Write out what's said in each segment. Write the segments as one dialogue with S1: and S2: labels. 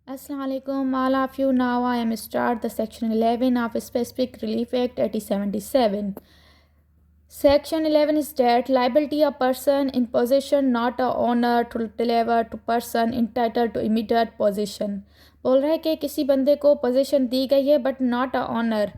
S1: Assalamualaikum, all of you. Now I am start the section 11 of Specific Relief Act 1877. Section 11 is that liability of person in possession not a owner to deliver to person entitled to immediate possession. बोल रहा है कि किसी बंदे को position दी गई है but not a honour,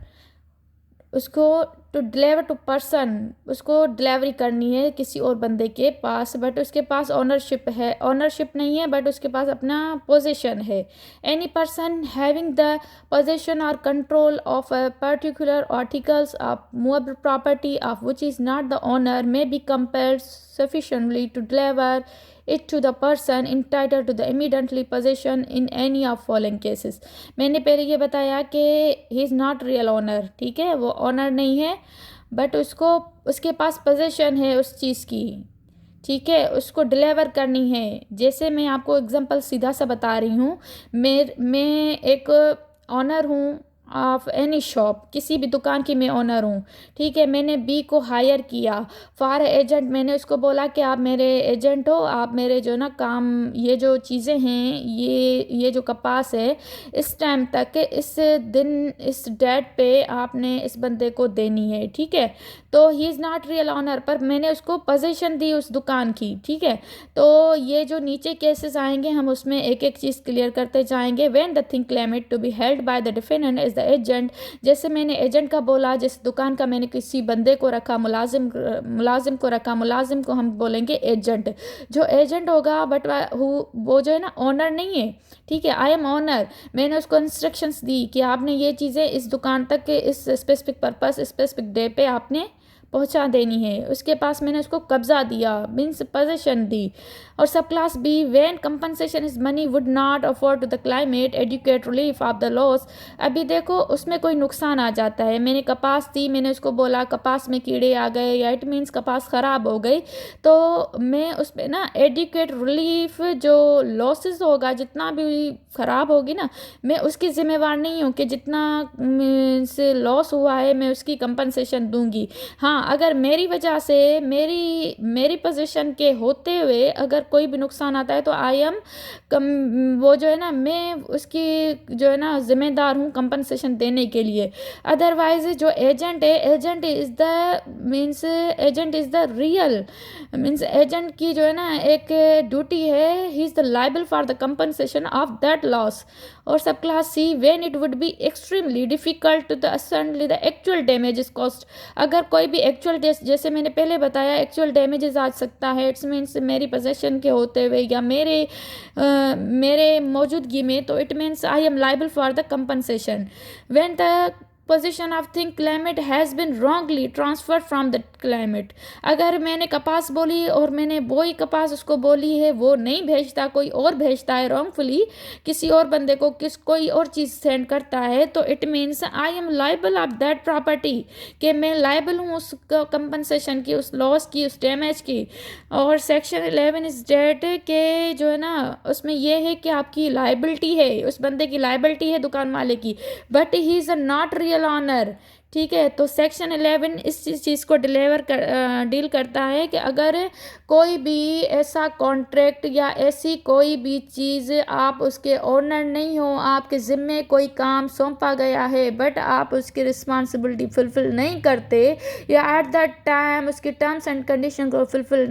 S1: उसको टू डिलीवर टू पर्सन, उसको डिलीवरी करनी है किसी और बंदे के पास, बट उसके पास ऑनरशिप है, ऑनरशिप नहीं है बट उसके पास अपना पोजीशन है. Any person having the position or control of a particular articles of movable property of which is not the owner may be compelled sufficiently to deliver it to the person entitled to the immediately possession in any of following cases. मैंने पहले ये बताया कि ही is not real owner, ठीक है, वो owner नहीं है बट उसको उसके पास पोजेशन है उस चीज़ की, ठीक है, उसको डिलीवर करनी है. जैसे मैं आपको एग्जांपल सीधा सा बता रही हूँ. मैं एक ऑनर हूँ ऑफ एनी शॉप, किसी भी दुकान की मैं ओनर हूँ, ठीक है. मैंने बी को हायर किया फॉर एजेंट. मैंने उसको बोला कि आप मेरे एजेंट हो, आप मेरे जो ना काम, ये जो चीज़ें हैं, ये जो कपास है, इस टाइम तक, इस दिन, इस डेट पे आपने इस बंदे को देनी है, ठीक है. तो he is not real owner, पर मैंने उसको पोजीशन दी उस दुकान की, ठीक है. तो ये जो नीचे केसेस आएंगे हम उसमें एक एक चीज़ क्लियर करते जाएंगे. When the thing claimed to be held by the defendant is the agent. जैसे मैंने एजेंट का बोला, जिस दुकान का मैंने किसी बंदे को रखा, मुलाजिम को रखा, मुलाजिम को हम बोलेंगे एजेंट. जो एजेंट होगा बट वो जो है ना ओनर नहीं है, ठीक है. I am owner. मैंने उसको इंस्ट्रक्शंस दी कि आपने ये चीज़ें इस दुकान तक के इस स्पेसिफिक पर्पस स्पेसिफिक डे पे आपने पहुंचा देनी है. उसके पास मैंने उसको कब्जा दिया, मीन्स पोजीशन दी. और सब class B, when compensation is money would not afford to the claimant adequate relief of the loss. अभी देखो उसमें कोई नुकसान आ जाता है. मैंने कपास दी, मैंने उसको बोला कपास में कीड़े आ गए या इट मीन्स कपास ख़राब हो गई, तो मैं उस पर ना एडुकेट रिलीफ, जो लॉसेस होगा, जितना भी ख़राब होगी ना, मैं उसकी ज़िम्मेवार नहीं हूँ कि जितना मीन्स लॉस हुआ है मैं उसकी कंपनसेशन दूंगी. हाँ, अगर मेरी वजह से, मेरी पोजीशन के होते हुए अगर कोई भी नुकसान आता है तो आई एम वो जो है ना, मैं उसकी जो है ना जिम्मेदार हूँ कंपनसेशन देने के लिए. अदरवाइज जो एजेंट है, agent is the real means agent की जो है ना एक ड्यूटी है, he is the liable for the compensation of that loss. और सब class C, when it would be extremely difficult to the ascertain the actual damages cost. अगर कोई भी एक्चुअल, जैसे मैंने पहले बताया, एक्चुअल डैमेजेस आ सकता है, इट्स मीन्स मेरी पोजेशन के होते हुए या मेरे मौजूदगी में, तो it means I am liable for the compensation. When the position of thing climate has been wrongly transfer from the climate. अगर मैंने कपास बोली और मैंने वही कपास उसको बोली है, वो नहीं भेजता, कोई और भेजता है रॉन्गफुली, किसी और बंदे को कोई और चीज़ सेंड करता है, तो it means I am liable of that property, कि मैं लाइबल हूँ उस कंपनसेशन की, उस लॉस की, उस डैमेज की. और सेक्शन 11 इज डेट के जो है ना, उसमें यह है कि आपकी लाइबिलिटी है, उस बंदे की लाइबिलिटी है दुकान वाले की, but he is a not real owner, ठीक है. तो सेक्शन 11 इस चीज़ को डील करता है कि अगर कोई भी ऐसा कॉन्ट्रैक्ट या ऐसी कोई भी चीज़, आप उसके ओनर नहीं हो, आपके ज़िम्मे कोई काम सौंपा गया है बट आप उसकी रिस्पॉन्सिबिलिटी फुलफिल नहीं करते, या एट दैट टाइम उसकी टर्म्स एंड कंडीशन को फुलफिल